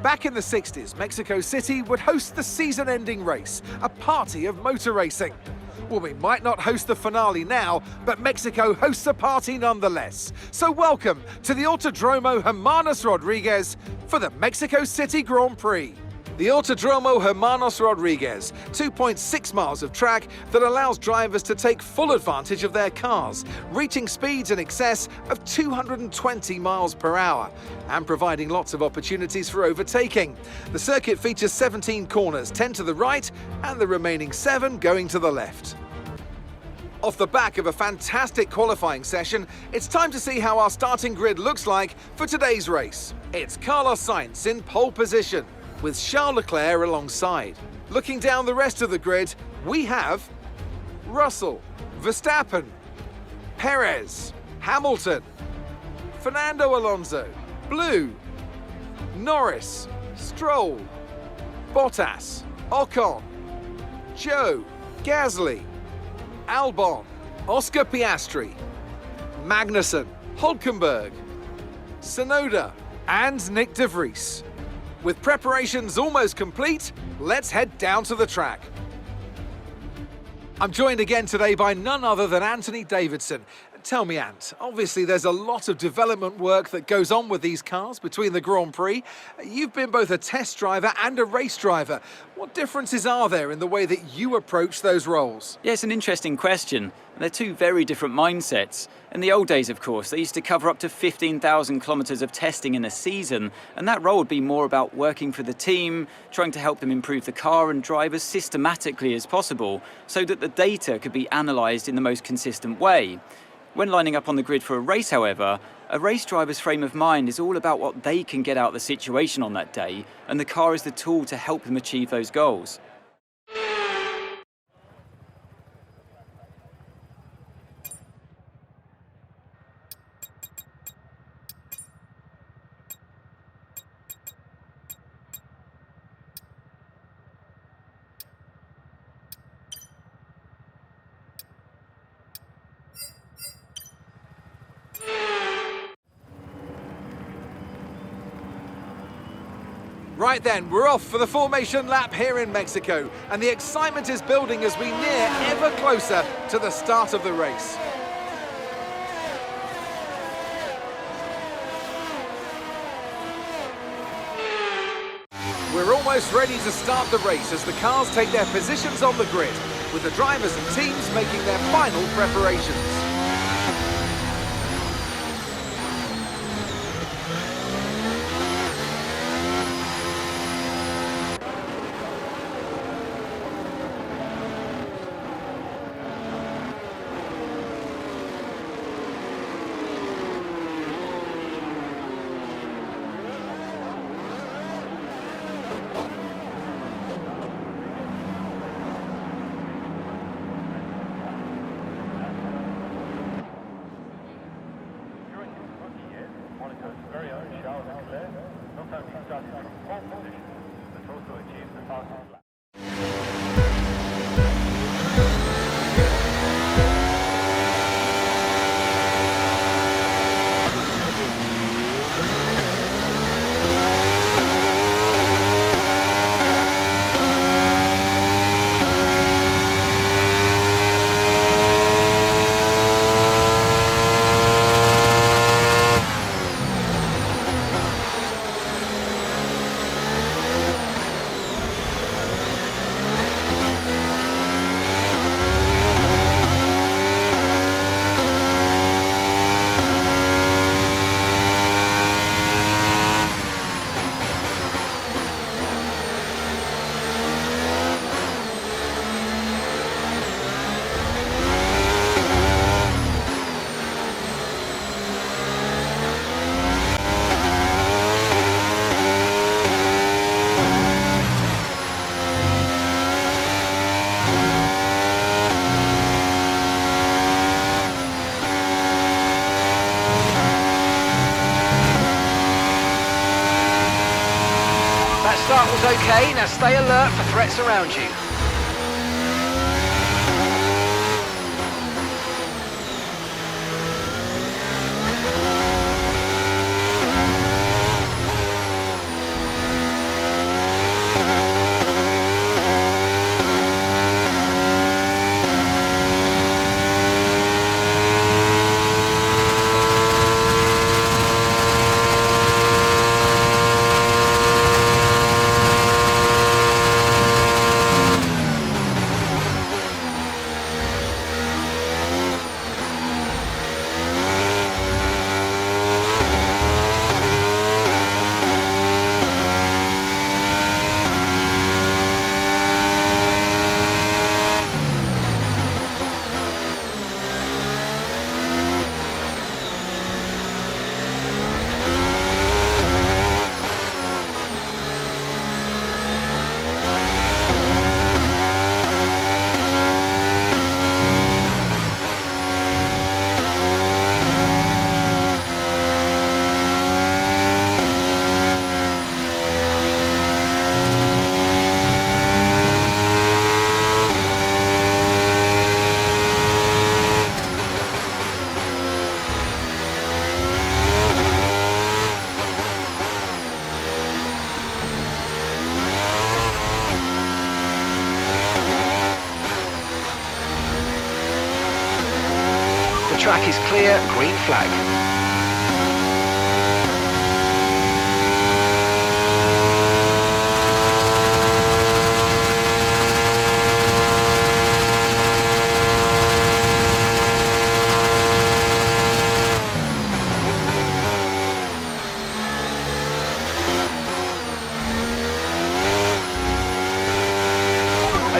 Back in the 60s, Mexico City would host the season-ending race, a party of motor racing. Well, we might not host the finale now, but Mexico hosts a party nonetheless. So welcome to the Autodromo Hermanos Rodriguez for the Mexico City Grand Prix. The Autodromo Hermanos Rodriguez, 2.6 miles of track that allows drivers to take full advantage of their cars, reaching speeds in excess of 220 miles per hour and providing lots of opportunities for overtaking. The circuit features 17 corners, 10 to the right and the remaining 7 going to the left. Off the back of a fantastic qualifying session, it's time to see how our starting grid looks like for today's race. It's Carlos Sainz in pole position, with Charles Leclerc alongside. Looking down the rest of the grid, we have Russell, Verstappen, Perez, Hamilton, Fernando Alonso, Blue, Norris, Stroll, Bottas, Ocon, Joe, Gasly, Albon, Oscar Piastri, Magnussen, Hülkenberg, Tsunoda, and Nick de Vries. With preparations almost complete, let's head down to the track. I'm joined again today by none other than Anthony Davidson. Tell me, Ant, obviously there's a lot of development work that goes on with these cars between the Grand Prix. You've been both a test driver and a race driver. What differences are there in the way that you approach those roles? Yeah, it's an interesting question. They're two very different mindsets. In the old days, of course, they used to cover up to 15,000 kilometres of testing in a season, and that role would be more about working for the team, trying to help them improve the car and drive as systematically as possible, so that the data could be analysed in the most consistent way. When lining up on the grid for a race, however, a race driver's frame of mind is all about what they can get out of the situation on that day, and the car is the tool to help them achieve those goals. Right then, we're off for the formation lap here in Mexico, and the excitement is building as we near ever closer to the start of the race. We're almost ready to start the race as the cars take their positions on the grid, with the drivers and teams making their final preparations. Very own Charles Leclerc not only started from pole position, but also achieved the fastest lap. Start was okay, now stay alert for threats around you. track is clear, green flag.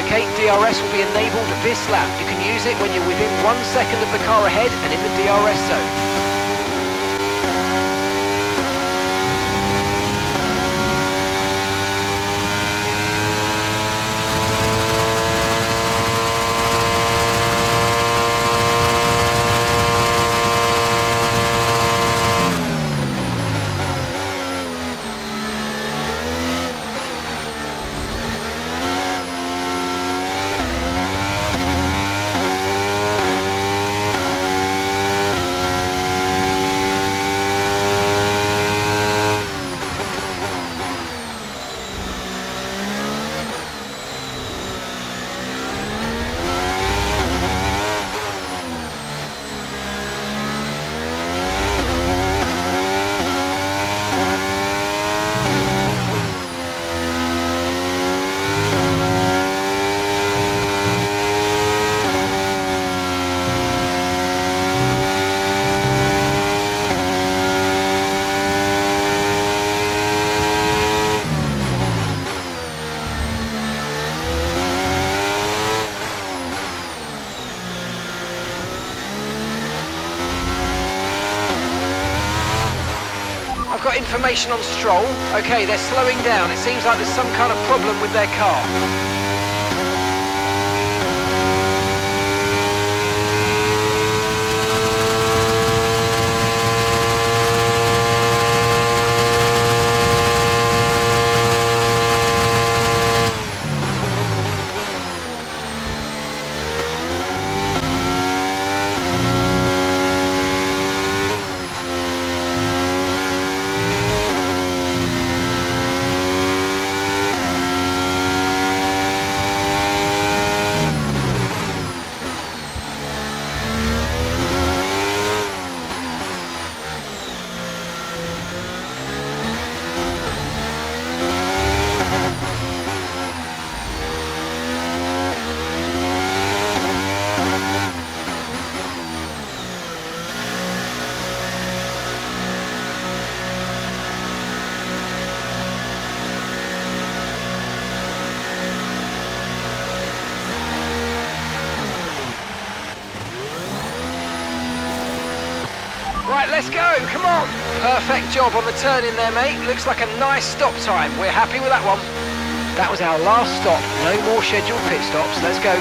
Okay, DRS will be enabled this lap. You can use it when you're within 1 second of the car ahead and in the DRS zone. I've got information on Stroll. Okay, they're slowing down. It seems like there's some kind of problem with their car. Right, let's go, come on. Perfect job on the turn in there, mate. Looks like a nice stop time. We're happy with that one. That was our last stop. No more scheduled pit stops. Let's go.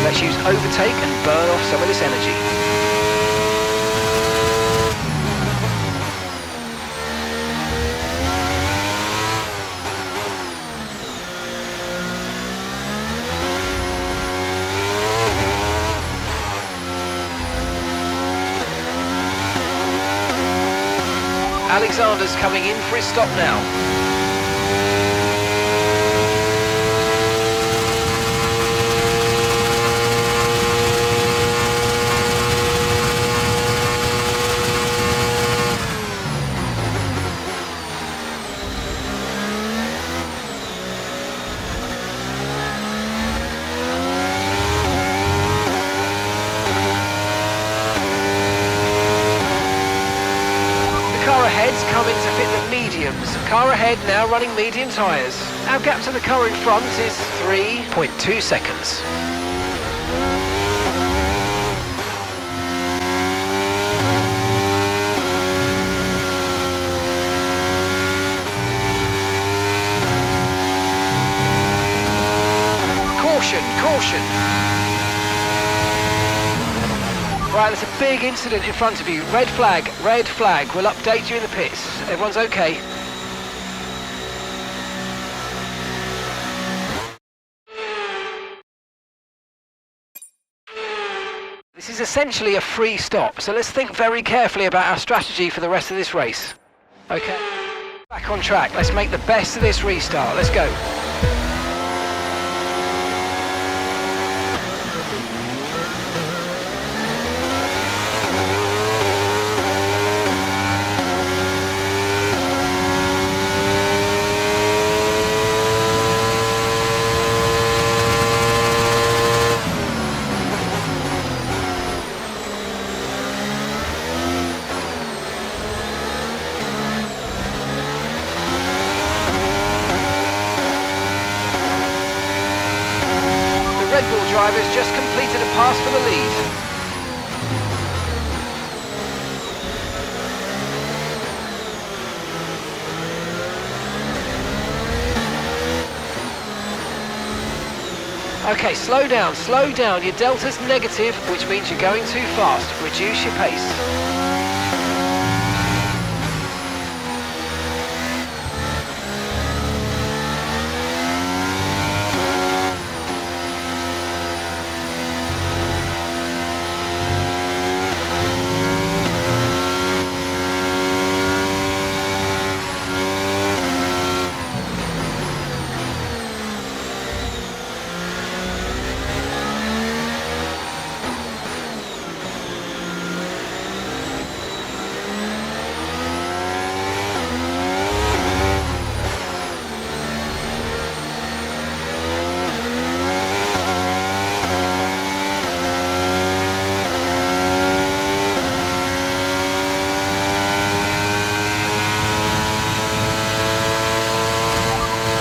Let's use overtake and burn off some of this energy. Alexander's coming in for his stop now. Ahead's coming to fit the knee mediums. Car ahead now running medium tyres. Our gap to the car in front is 3.2 seconds. Caution. Right, there's a big incident in front of you. Red flag. We'll update you in the pits. Everyone's okay. This is essentially a free stop, so let's think very carefully about our strategy for the rest of this race. Okay, back on track. Let's make the best of this restart. Let's go. Drivers just completed a pass for the lead. Okay, slow down. Your delta's negative, which means you're going too fast. Reduce your pace.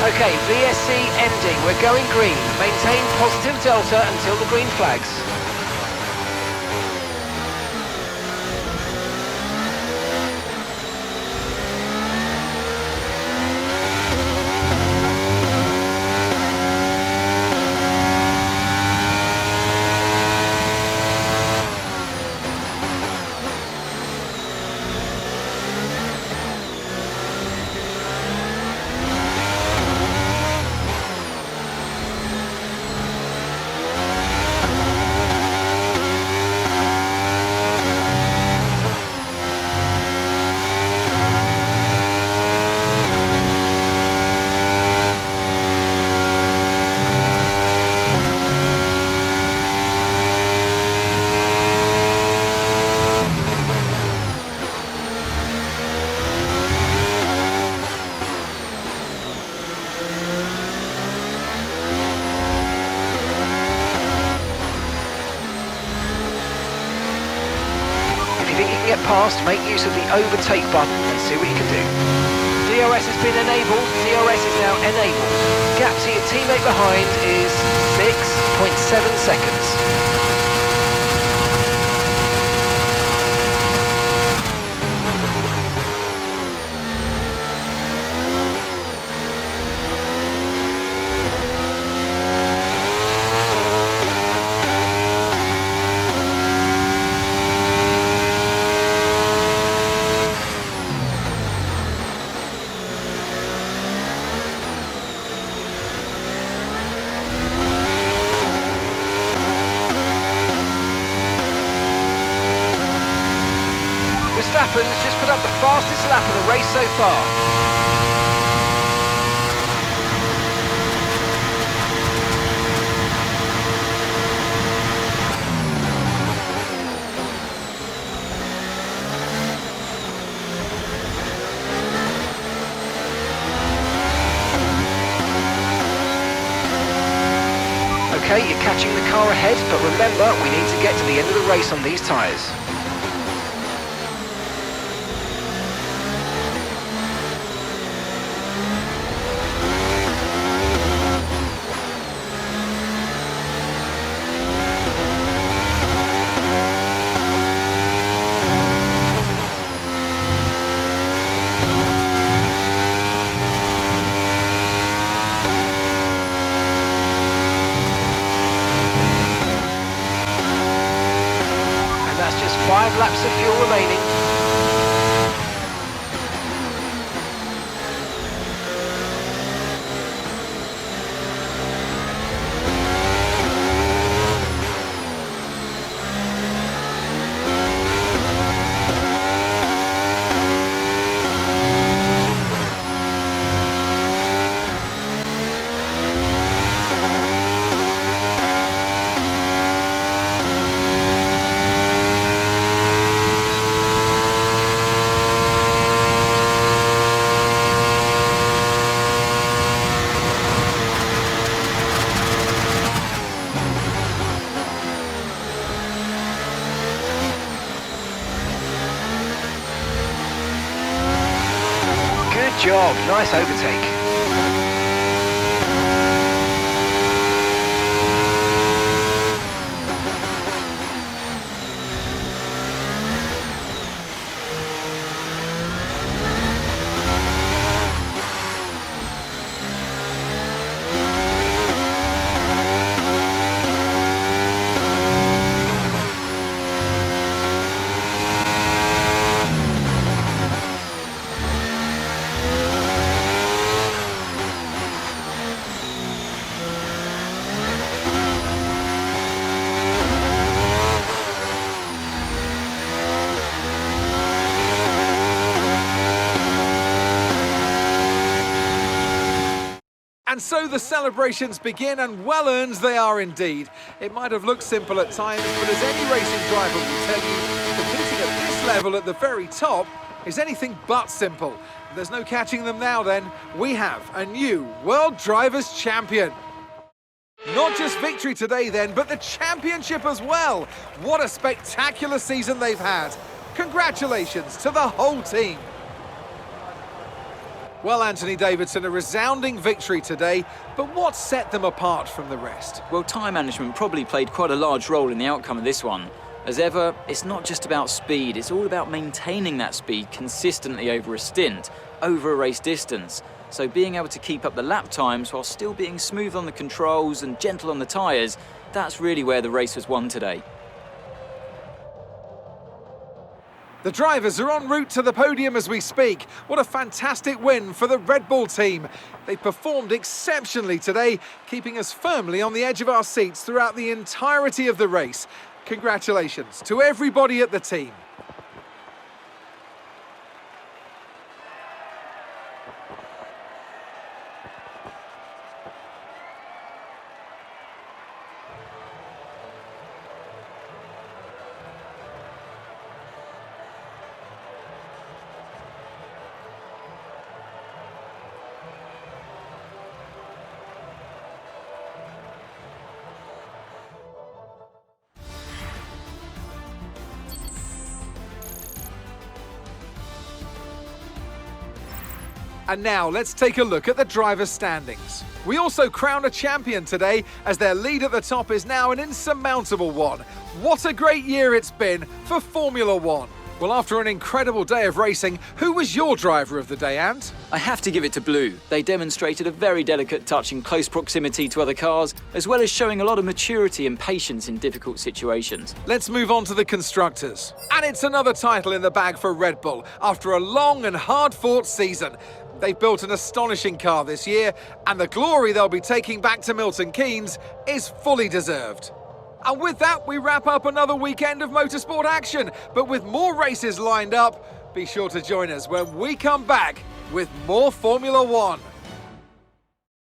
Okay, VSC ending. We're going green. Maintain positive delta until the green flags. Get past, make use of the overtake button and see what you can do. DRS has been enabled, DRS is now enabled. Gap to your teammate behind is 6.7 seconds. Verstappen's just put up the fastest lap of the race so far. Okay, you're catching the car ahead, but remember, we need to get to the end of the race on these tyres. 5 laps of fuel remaining. Good job, nice overtake. And so the celebrations begin, and well-earned they are indeed. It might have looked simple at times, but as any racing driver will tell you, competing at this level at the very top is anything but simple. There's no catching them now then. We have a new World Drivers' Champion. Not just victory today then, but the championship as well. What a spectacular season they've had. Congratulations to the whole team. Well, Anthony Davidson, a resounding victory today, but what set them apart from the rest? Well, time management probably played quite a large role in the outcome of this one. As ever, it's not just about speed, it's all about maintaining that speed consistently over a stint, over a race distance. So being able to keep up the lap times while still being smooth on the controls and gentle on the tyres, that's really where the race was won today. The drivers are en route to the podium as we speak. What a fantastic win for the Red Bull team. They performed exceptionally today, keeping us firmly on the edge of our seats throughout the entirety of the race. Congratulations to everybody at the team. And now let's take a look at the drivers' standings. We also crown a champion today, as their lead at the top is now an insurmountable one. What a great year it's been for Formula One. Well, after an incredible day of racing, who was your driver of the day, Ant? I have to give it to Blue. They demonstrated a very delicate touch in close proximity to other cars, as well as showing a lot of maturity and patience in difficult situations. Let's move on to the constructors. And it's another title in the bag for Red Bull after a long and hard-fought season. They've built an astonishing car this year, and the glory they'll be taking back to Milton Keynes is fully deserved. And with that, we wrap up another weekend of motorsport action. But with more races lined up, be sure to join us when we come back with more Formula One.